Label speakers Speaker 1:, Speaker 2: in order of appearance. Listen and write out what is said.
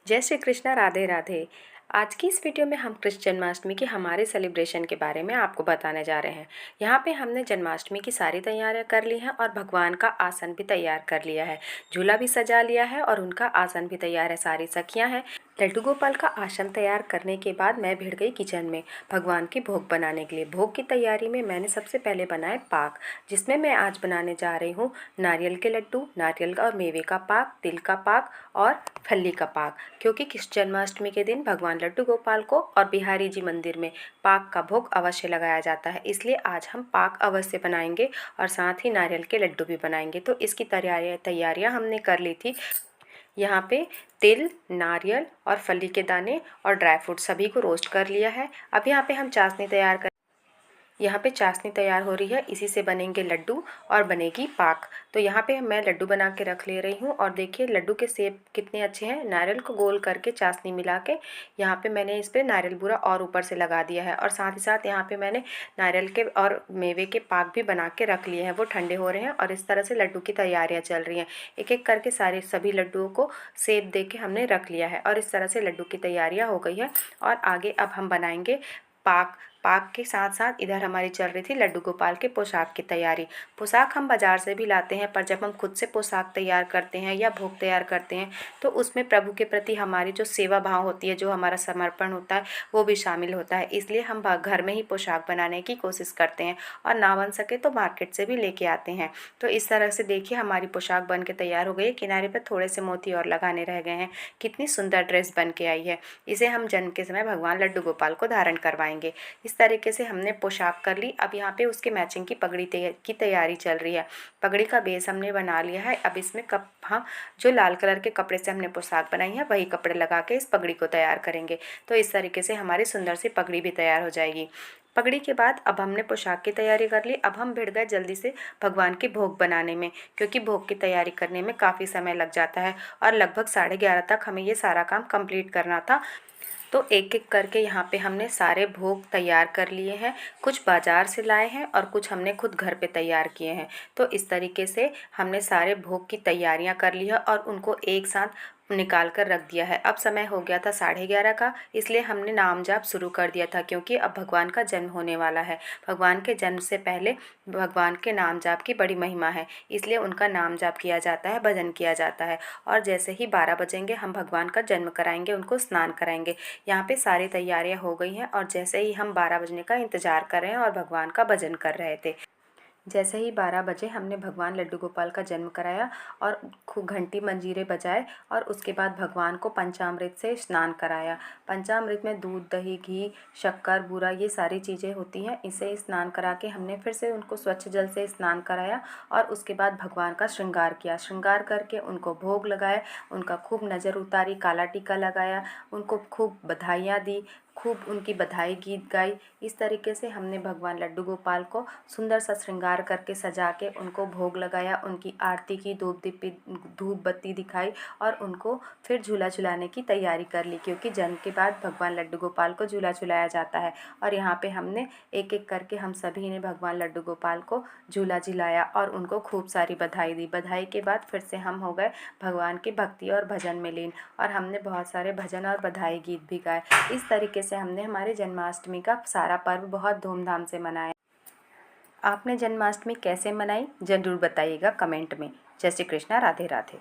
Speaker 1: जय श्री कृष्णा, राधे राधे। आज की इस वीडियो में हम कृष्ण जन्माष्टमी के हमारे सेलिब्रेशन के बारे में आपको बताने जा रहे हैं। यहाँ पे हमने जन्माष्टमी की सारी तैयारियां कर ली हैं और भगवान का आसन भी तैयार कर लिया है, झूला भी सजा लिया है और उनका आसन भी तैयार है। सारी सखियां हैं। लड्डू गोपाल का आसन तैयार करने के बाद मैं भिड़ गई किचन में भगवान की भोग बनाने के लिए। भोग की तैयारी में मैंने सबसे पहले बनाए पाक, जिसमें मैं आज बनाने जा रही हूँ नारियल के लड्डू, नारियल और मेवे का पाक, तिल का पाक और फल्ली का पाक। क्योंकि कृष्ण जन्माष्टमी के दिन भगवान लड्डू गोपाल को और बिहारी जी मंदिर में पाक का भोग अवश्य लगाया जाता है, इसलिए आज हम पाक अवश्य बनाएंगे और साथ ही नारियल के लड्डू भी बनाएंगे। तो इसकी तैयारियां हमने कर ली थी। यहाँ पे तिल, नारियल और फली के दाने और ड्राई फ्रूट सभी को रोस्ट कर लिया है। अब यहाँ पे हम चाशनी तैयार कर यहाँ पे चाशनी तैयार हो रही है, इसी से बनेंगे लड्डू और बनेगी पाक। तो यहाँ पे मैं लड्डू बना के रख ले रही हूँ और देखिए लड्डू के शेप कितने अच्छे हैं। नारियल को गोल करके चाशनी मिला के यहाँ पे मैंने इस पर नारियल बूरा और ऊपर से लगा दिया है और साथ ही साथ यहाँ पे मैंने नारियल के और मेवे के पाक भी बना के रख लिए हैं। वो ठंडे हो रहे हैं और इस तरह से लड्डू की तैयारियाँ चल रही हैं। एक एक करके सभी लड्डुओं को शेप दे के हमने रख लिया है और इस तरह से लड्डू की तैयारियाँ हो गई है। और आगे अब हम बनाएंगे पाक। पाक के साथ साथ इधर हमारी चल रही थी लड्डू गोपाल के पोशाक की तैयारी। पोशाक हम बाज़ार से भी लाते हैं, पर जब हम खुद से पोशाक तैयार करते हैं या भोग तैयार करते हैं तो उसमें प्रभु के प्रति हमारी जो सेवा भाव होती है, जो हमारा समर्पण होता है, वो भी शामिल होता है। इसलिए हम घर में ही पोशाक बनाने की कोशिश करते हैं और ना बन सके तो मार्केट से भी लेके आते हैं। तो इस तरह से देखिए हमारी पोशाक बन के तैयार हो गई। किनारे पर थोड़े से मोती और लगाने रह गए हैं। कितनी सुंदर ड्रेस बन के आई है। इसे हम जन्म के समय भगवान लड्डू गोपाल को धारण करवाएंगे। इस तरीके से हमने पोशाक कर ली। अब यहाँ पे उसके मैचिंग की पगड़ी की तैयारी चल रही है। पगड़ी का बेस हमने बना लिया है। अब इसमें जो लाल कलर के कपड़े से हमने पोशाक बनाई है वही कपड़े लगा के इस पगड़ी को तैयार करेंगे। तो इस तरीके से हमारी सुंदर सी पगड़ी भी तैयार हो जाएगी। पगड़ी के बाद अब हमने पोशाक की तैयारी कर ली। अब हम भिड़ गए जल्दी से भगवान के भोग बनाने में, क्योंकि भोग की तैयारी करने में काफ़ी समय लग जाता है और लगभग 11:30 तक हमें ये सारा काम कंप्लीट करना था। तो एक एक करके यहाँ पे हमने सारे भोग तैयार कर लिए हैं। कुछ बाज़ार से लाए हैं और कुछ हमने खुद घर पे तैयार किए हैं। तो इस तरीके से हमने सारे भोग की तैयारियाँ कर ली है और उनको एक साथ निकाल कर रख दिया है। अब समय हो गया था 11:30 का, इसलिए हमने नाम जाप शुरू कर दिया था, क्योंकि अब भगवान का जन्म होने वाला है। भगवान के जन्म से पहले भगवान के नाम जाप की बड़ी महिमा है, इसलिए उनका नाम जाप किया जाता है, भजन किया जाता है। और जैसे ही 12 बजेंगे हम भगवान का जन्म कराएंगे, उनको स्नान कराएंगे। यहाँ पे सारी तैयारियाँ हो गई हैं और जैसे ही हम 12 बजने का इंतज़ार कर रहे हैं और भगवान का भजन कर रहे थे, जैसे ही 12 बजे हमने भगवान लड्डू गोपाल का जन्म कराया और खूब घंटी मंजीरे बजाए और उसके बाद भगवान को पंचामृत से स्नान कराया। पंचामृत में दूध, दही, घी, शक्कर, बूरा, ये सारी चीज़ें होती हैं। इसे स्नान करा के हमने फिर से उनको स्वच्छ जल से स्नान कराया और उसके बाद भगवान का श्रृंगार किया। श्रृंगार करके उनको भोग लगाए, उनका खूब नज़र उतारी, काला टीका लगाया, उनको खूब बधाइयाँ दी, खूब उनकी बधाई गीत गाई। इस तरीके से हमने भगवान लड्डू गोपाल को सुंदर सा श्रृंगार करके सजा के उनको भोग लगाया, उनकी आरती की, धूप बत्ती दिखाई और उनको फिर झूला झुलाने की तैयारी कर ली, क्योंकि जन्म के बाद भगवान लड्डू गोपाल को झूला झुलाया जाता है। और यहाँ पे हमने एक एक करके हम सभी ने भगवान लड्डू गोपाल को झूला झुलाया और उनको खूब सारी बधाई दी। बधाई के बाद फिर से हम हो गए भगवान की भक्ति और भजन में लीन और हमने बहुत सारे भजन और बधाई गीत भी गाए। इस तरीके से हमने हमारे जन्माष्टमी का सारा पर्व बहुत धूमधाम से मनाया। आपने जन्माष्टमी कैसे मनाई ज़रूर बताइएगा कमेंट में। जय श्री कृष्णा, राधे राधे।